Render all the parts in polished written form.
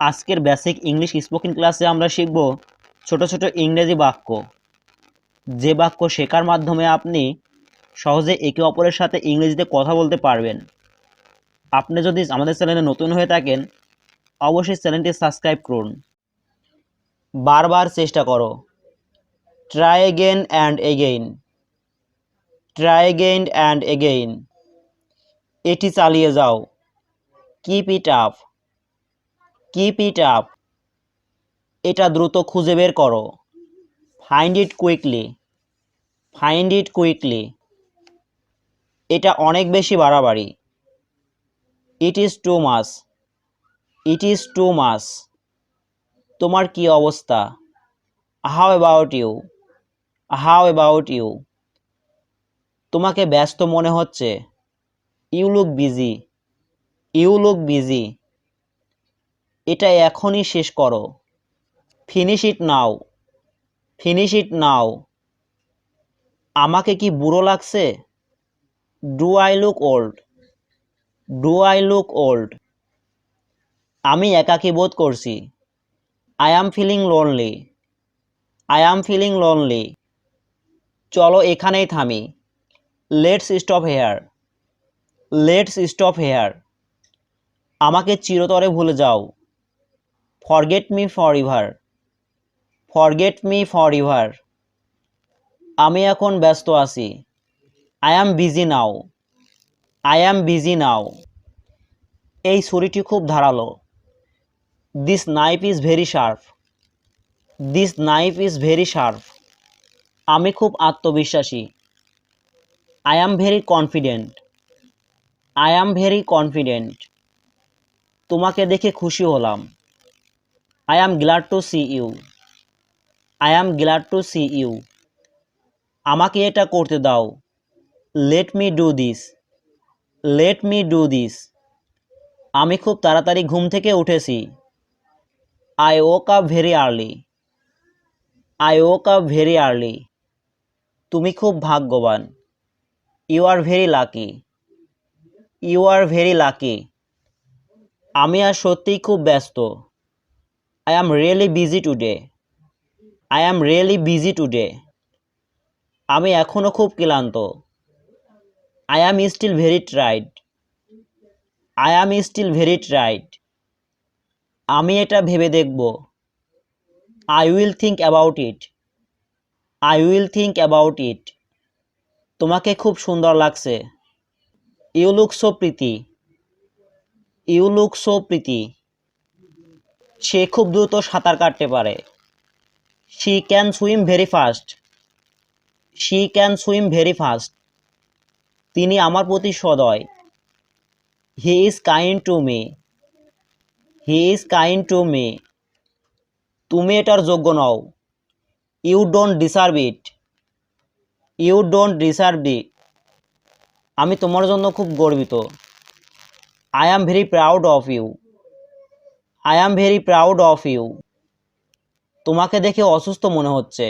আজকের basic English spoken ক্লাসে আমরা শিখব ছোট ছোট ইংরেজি বাক্য, যে বাক্য শেখার মাধ্যমে আপনি সহজে একে অপরের সাথে ইংরেজিতে কথা বলতে পারবেন। আপনি যদি আমাদের চ্যানেলে নতুন হয়ে থাকেন, অবশ্যই চ্যানেলটি সাবস্ক্রাইব করুন। বারবার চেষ্টা করো। Try again and again. Try again and again. এটি চালিয়ে যাও। Keep it up. Keep it up. এটা দ্রুত খুঁজে বের করো। Find it quickly. Find it quickly. এটা অনেক বেশি বাড়াবাড়ি। It is too much. It is too much. তোমার কি অবস্থা? How about you. How about you. তোমাকে ব্যস্ত মনে হচ্ছে। You look busy. You look busy. এটা এখনই শেষ করো। Finish it now. Finish it now. আমাকে কি বুড়ো লাগছে? Do I look old. Do I look old. আমি একাকী বোধ করছি। I am feeling lonely. I am feeling lonely. চলো এখানেই থামি। Let's stop here. Let's stop here. আমাকে চিরতরে ভুলে যাও। Forget me forever. Forget me forever. আমি এখন ব্যস্ত আছি। I am busy now. I am busy now. এই ছুরিটি খুব ধারালো। This knife is very sharp. This knife is very sharp. আমি খুব আত্মবিশ্বাসী। I am very confident. I am very confident. তোমাকে দেখে খুশি হলাম। I am glad to see you. I am glad to see you. আমাকে এটা করতে দাও। Let me do this. Let me do this. আমি খুব তাড়াতাড়ি ঘুম থেকে উঠেছি। I woke up very early. I woke up very early. তুমি খুব ভাগ্যবান। You are very lucky. You are very lucky. আমি আর সত্যিই খুব ব্যস্ত। I am really busy today. I am really busy today. আমি এখনও খুব ক্লান্ত। I am still very tired. I am still very tired. আমি এটা ভেবে দেখব। I will think about it. I will think about it. তোমাকে খুব সুন্দর লাগছে। You look so pretty. You look so pretty. সে খুব দ্রুত সাঁতার কাটতে পারে। She can swim very fast. She can swim very fast. তিনি আমার প্রতি সদয়। He is kind to me. He is kind to me. তুমি এটার যোগ্য নও। You don't deserve it. You don't deserve it. আমি তোমার জন্য খুব গর্বিত। I am very proud of you. I am very proud of you. তোমাকে দেখে অসুস্থ মনে হচ্ছে।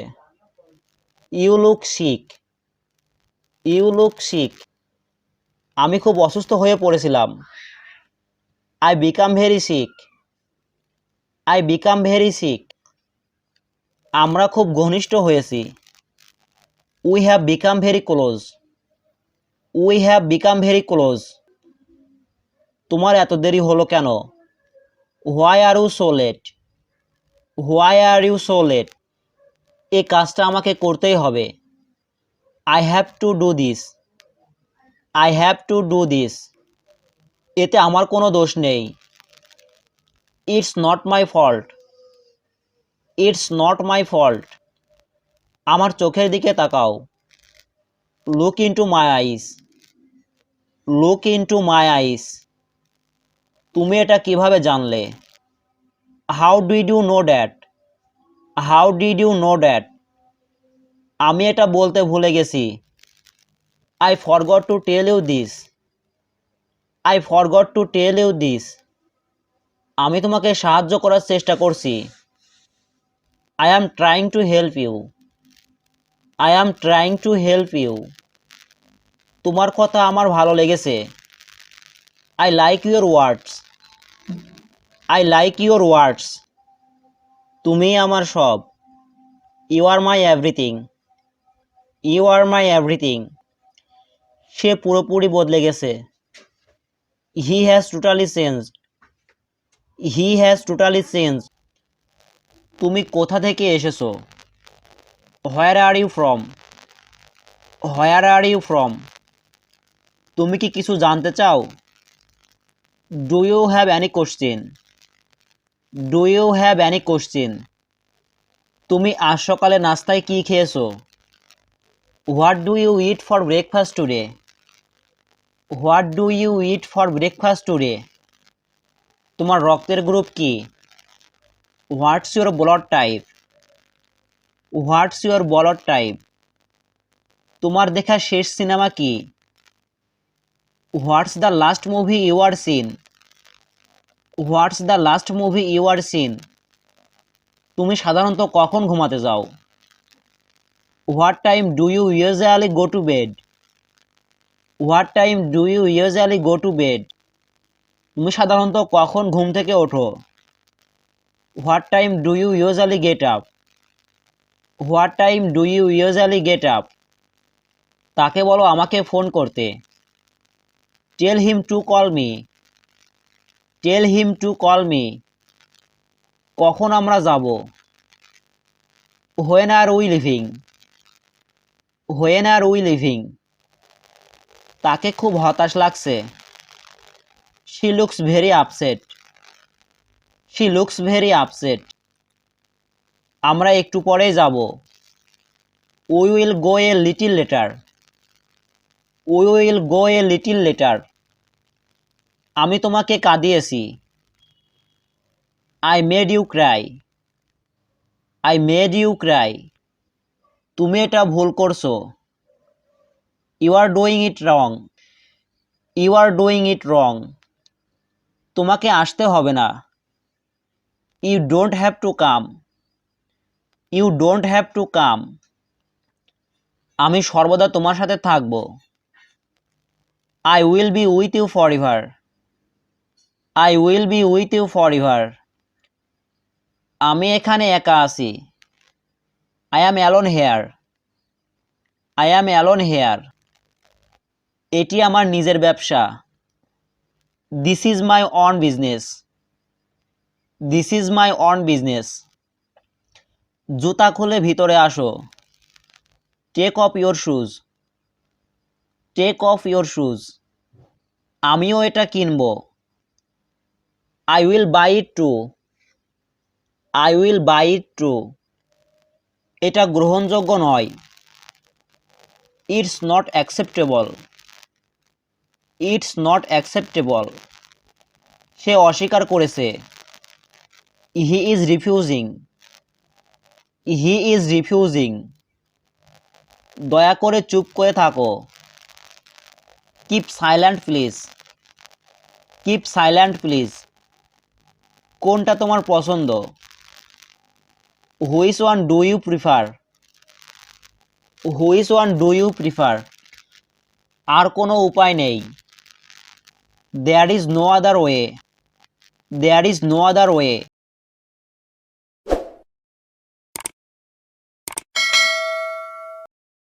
You look sick. You look sick. আমি খুব অসুস্থ হয়ে পড়েছিলাম। I become very sick. I become very sick. আমরা খুব ঘনিষ্ঠ হয়েছি। We have become very close. We have become very close. তোমার এত দেরি হলো কেন? Why are you so late. Why are you so late. এই কাজটা আমাকে করতেই হবে। I have to do this. I have to do this. এতে আমার কোনো দোষ নেই। It's not my fault. It's not my fault. আমার চোখের দিকে তাকাও। Look into my eyes. Look into my eyes. তুমি এটা কিভাবে জানলে? How did you know that? How did you know that? আমি এটা বলতে ভুলে গেছি। I forgot to tell you this. I forgot to tell you this. আমি তোমাকে সাহায্য করার চেষ্টা করছি। I am trying to help you. I am trying to help you. তোমার কথা আমার ভালো লেগেছে। I like your words. I like your words. তুমি আমার সব। You are my everything. You are my everything. সে পুরোপুরি বদলে গেছে। He has totally changed. He has totally changed. তুমি কোথা থেকে এসেছো? Where are you from? Where are you from? তুমি কি কিছু জানতে চাও? Do you have any question? Do you have any question? তুমি আজ সকালে নাস্তায় কি খেয়েছো? What do you eat for breakfast today? What do you eat for breakfast today? তোমার রক্তের গ্রুপ কি? What's your blood type? What's your blood type? তোমার দেখা শেষ সিনেমা কি? What's the last movie you are seen? What's the last movie you are seen? তুমি সাধারণত কখন ঘুমাতে যাও? What time do you usually go to bed? What time do you usually go to bed? তুমি সাধারণত কখন ঘুম থেকে ওঠো? What time do you usually get up? What time do you usually get up? তাকে বলো আমাকে ফোন করতে। Tell him to call me. Tell him to call me. কখন আমরা যাব? When are we leaving? When are we leaving? তাকে খুব হতাশ লাগছে। She looks very upset. She looks very upset. আমরা একটু পরেই যাব। We will go a little later. We will go a little later. আমি তোমাকে কাঁদিয়েছি। I made you cry. I made you cry. তুমি এটা ভুল করছো। You are doing it wrong. You are doing it wrong. তোমাকে আসতে হবে না। You don't have to come. You don't have to come. আমি সর্বদা তোমার সাথে থাকব। I will be with you forever. I will be with you forever. আমি এখানে একা আছি। I am alone here. I am alone here. এটি আমার নিজের ব্যবসা। This is my own business. This is my own business. জুতা খুলে ভিতরে আসো। Take off your shoes. Take off your shoes. আমিও এটা কিনব। I will buy it too. I will buy it too. এটা গ্রহণযোগ্য নয়। It's not acceptable. It's not acceptable. সে অস্বীকার করেছে। He is refusing. He is refusing. দয়া করে চুপ করে থাকো। Keep silent please. Keep silent please. কোনটা তোমার পছন্দ? Which one do you prefer? Which one do you prefer? আর কোনো উপায় নেই। There is no other way. There is no other way.